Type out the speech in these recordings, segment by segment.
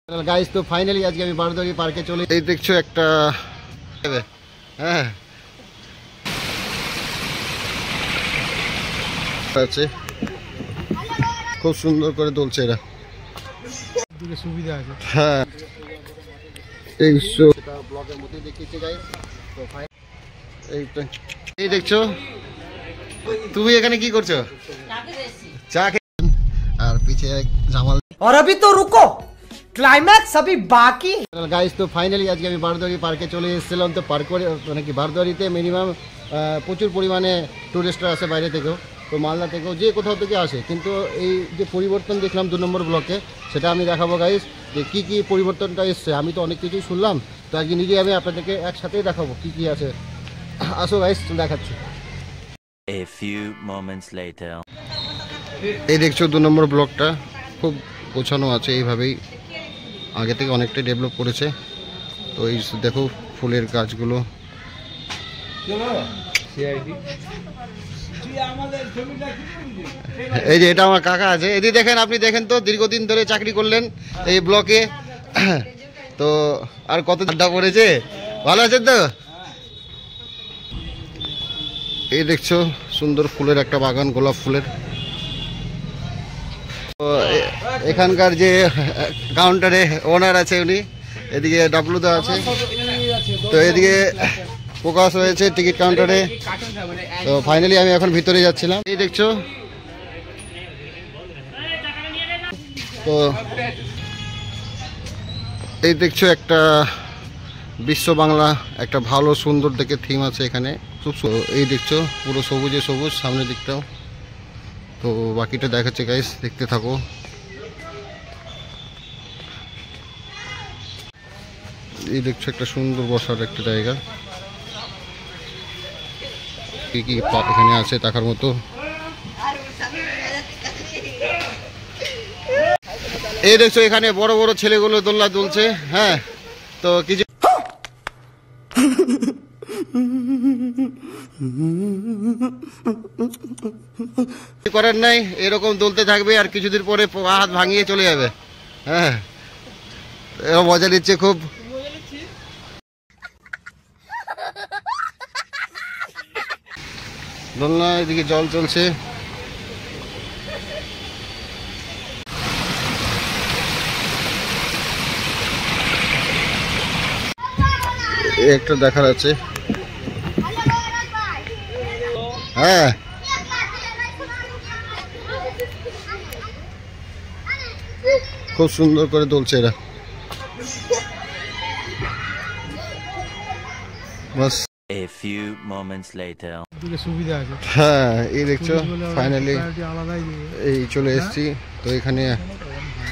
Guys তো finally আজকে আমি বারদুয়ারি পার্কে চলে এই দেখছো একটা হ্যাঁ আছে খুব সুন্দর করে তুলছে এরা সুবিধা আছে হ্যাঁ ব্লগের মধ্যে দেখিয়েছে গাইস তো এই দেখছো তুমি এখানে কি করছো চা আর পিছে জামাল और अभी तो रुको ক্লাইম্যাক্স अभी বাকি গাইস তো ফাইনালি আজকে আমি বারদুয়ারি পার্কে চলে এসেছিলাম তো পার্ক মানে কি বারদুয়ারিতে মিনিমাম প্রচুর পরিমাণে টুরিস্টরা আসে বাইরে থেকেও তো মালদা থেকেও যে কোথাও থেকে আসে কিন্তু এই যে পরিবর্তন দেখলাম 2 নম্বর ব্লকে সেটা আমি দেখাবো গাইস যে কী কী পরিবর্তনটা এসছে আমি তো অনেক কিছুই শুনলাম তো আজকে নিজে আমি আপনাদেরকে একসাথেই দেখাবো কী কী আছে আসো গাইস দেখাচ্ছি A few moments later এই দেখছো 2 নম্বর ব্লকটা খুব গোছানো আছে এইভাবেই আগে থেকে অনেকটাই ডেভেলপ করেছে তো এই দেখো ফুলের গাছগুলো এই যে এটা আমার কাকা আছে এদিকে দেখেন আপনি দেখেন তো দীর্ঘদিন ধরে চাকরি করলেন এই ব্লকে তো আর কত আড্ডা পড়েছে ভালো আছেন তো এই দেখছো সুন্দর ফুলের একটা বাগান গোলাপ ফুলের তো এখানকার যে কাউন্টারে ওনার আছে উনি এদিকে ডাবলুদা আছে তো এদিকে প্রকাশ হয়েছে টিকিট কাউন্টারে তো ফাইনালি আমি এখন ভিতরে যাচ্ছিলাম এই দেখছো তো এই দেখছো একটা বিশ্ব বাংলা একটা ভালো সুন্দর দেখে থিম আছে এখানে খুব এই দেখছো পুরো সবুজে সবুজ সামনের দিকটাও তো বাকিটা দেখাচ্ছে গাইস দেখতে থাকো এই দেখছো একটা সুন্দর বসার একটা জায়গা কি কি এখানে আছে দেখার মতো এই দেখছো এখানে বড় বড় ছেলেগুলো দোলনা দুলছে হ্যাঁ তো কিছু করার নাই এরকম দুলতে থাকবে আর কিছুদিন পরে হাত ভাঙিয়ে চলে যাবে হ্যাঁ মজা নিচ্ছে খুব দোলনা এদিকে জল চলছে একটা দেখার আছে হ্যাঁ খুব সুন্দর করে তুলছে এরা বাস A few moments later সুবিধা আছে হ্যাঁ এই দেখছো ফাইনালি এই চলে এসেছি তো এখানে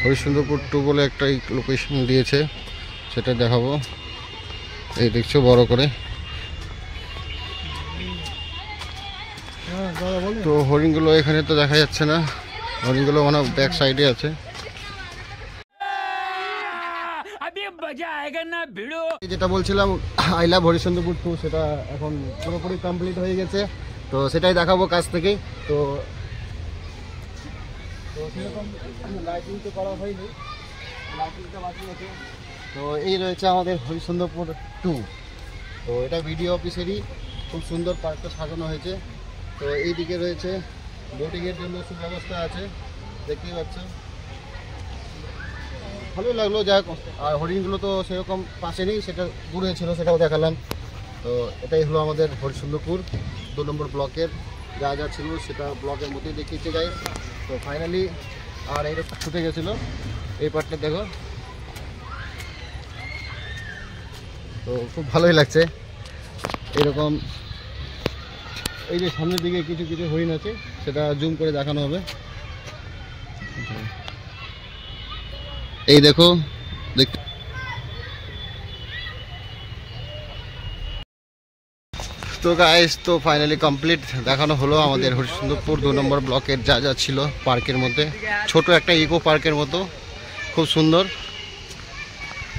হরিশ্চন্দ্রপুর 2 বলে একটা লোকেশন দিয়েছে সেটা দেখাবো এই দেখছো বড় করে তো হরিণগুলো এখানে তো দেখা যাচ্ছে না হরিণগুলো মানে ব্যাক সাইডে আছে যেটা বলছিলাম আই লাভ হরিশ্চন্দ্রপুর 2 সেটা এখন পুরোপুরি কমপ্লিট হয়ে গেছে তো সেটাই দেখাবো কাছ থেকেই তো সেরকম লাইটিং তো করা হয়নি লাইটিংটা বাকি আছে তো এই রয়েছে আমাদের হরিশ্চন্দ্রপুর 2 তো এটা ভিডিও অফিসেরই খুব সুন্দর পার্কটা সাজানো হয়েছে তো এই দিকে রয়েছে বোটিংয়ের জন্য সুব্যবস্থা আছে দেখতেই পাচ্ছ ভালো লাগলো যাক আর হরিণগুলো তো সেরকম পাশে নেই সেটা দূরে ছিল সেটাও দেখালাম তো এটাই হলো আমাদের হরিশ্চন্দ্রপুর 2 নম্বর ব্লকের যা যা ছিল সেটা ব্লকের মধ্যেই দেখিয়েছে গাইস তো ফাইনালি আর এই ছুটে গেছিলো এই পার্টটা দেখো তো খুব ভালোই লাগছে এরকম এই যে সামনের দিকে কিছু কিছু হরিণ আছে সেটা জুম করে দেখানো হবে এই দেখো দেখতে তো গাইস তো ফাইনালি কমপ্লিট দেখানো হলো আমাদের হরিশ্চন্দ্রপুর 2 নম্বর ব্লকের যা যা ছিল পার্কের মধ্যে ছোট একটা ইকো পার্কের মতো খুব সুন্দর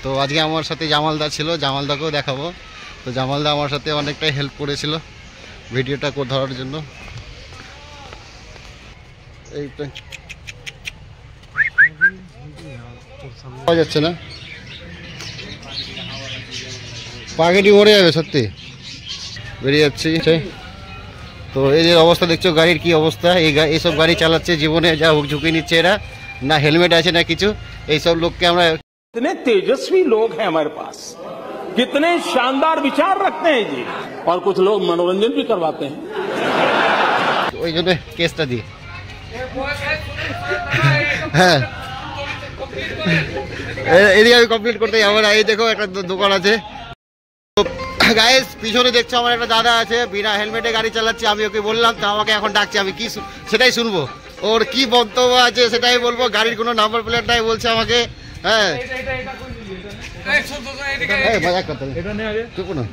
তো আজকে আমার সাথে জামালদা ছিল জামালদাকেও দেখাবো তো জামালদা আমার সাথে অনেকটাই হেল্প করেছিল ভিডিওটা ধরার জন্য এই পাওয়া যাচ্ছে না, পাকেটি মরে যাবে সত্যি, বেরিয়ে যাচ্ছি। তো এই যে অবস্থা দেখছো গাড়ির কি অবস্থা, এইসব গাড়ি চালাচ্ছে জীবনে যা ঝুঁকি নিচ্ছে এরা, না হেলমেট আছে না কিছু। এইসব লোককে আমরা, कितने तेजस्वी लोग हैं हमारे पास, कितने शानदार विचार रखते हैं जी, और कुछ लोग मनोरंजन भी करवाते हैं। ওই জন্য কেসটা দিই। হ্যাঁ এদিকে আমি কমপ্লিট করতে যাবো না। এই দেখো একটা দোকান আছে গাইস, পিছনে দেখছো আমার একটা দাদা আছে, বিনা হেলমেটে গাড়ি চালাচ্ছে। আমি ওকে বললাম, তো আমাকে এখন ডাকছে, আমি কি সেটাই শুনবো, ওর কি বক্তব্য আছে সেটাই বলবো। গাড়ির কোনো নাম্বার প্লেট নাই বলছে আমাকে। হ্যাঁ মজা করতে চুপ না।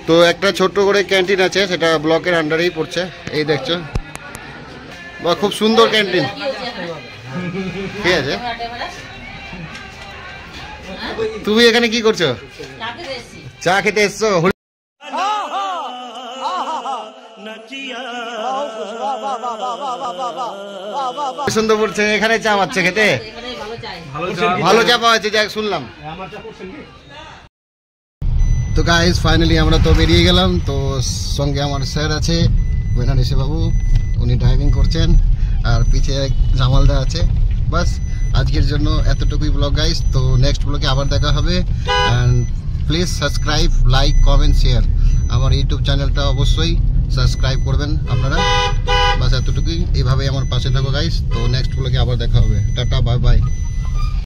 তো একটা ছোট্ট করে ক্যান্টিন আছে, সেটা ব্লকের আন্ডারেই পড়ছে। এই দেখছো, বা খুব সুন্দর ক্যান্টিন। ঠিক আছে, তুমি এখানে কি করছো? চা খেতে এসছো? সুন্দর পড়ছে, এখানে চা পাচ্ছে খেতে, ভালো চা পাওয়া যাচ্ছে, যাই শুনলাম। তো গাইস ফাইনালি আমরা তো বেরিয়ে গেলাম। তো সঙ্গে আমার স্যার আছে বেনারসি বাবু, উনি ড্রাইভিং করছেন, আর পিছে জামালদা আছে। বাস আজকের জন্য এতটুকুই ব্লগ গাইস। তো নেক্সট ব্লগে আবার দেখা হবে। And please subscribe, like, comment, share. আমার ইউটিউব চ্যানেলটা অবশ্যই সাবস্ক্রাইব করবেন আপনারা। বাস এতটুকুই, এইভাবেই আমার পাশে থাকো গাইস। তো নেক্সট ব্লগে আবার দেখা হবে। Tata, bye bye.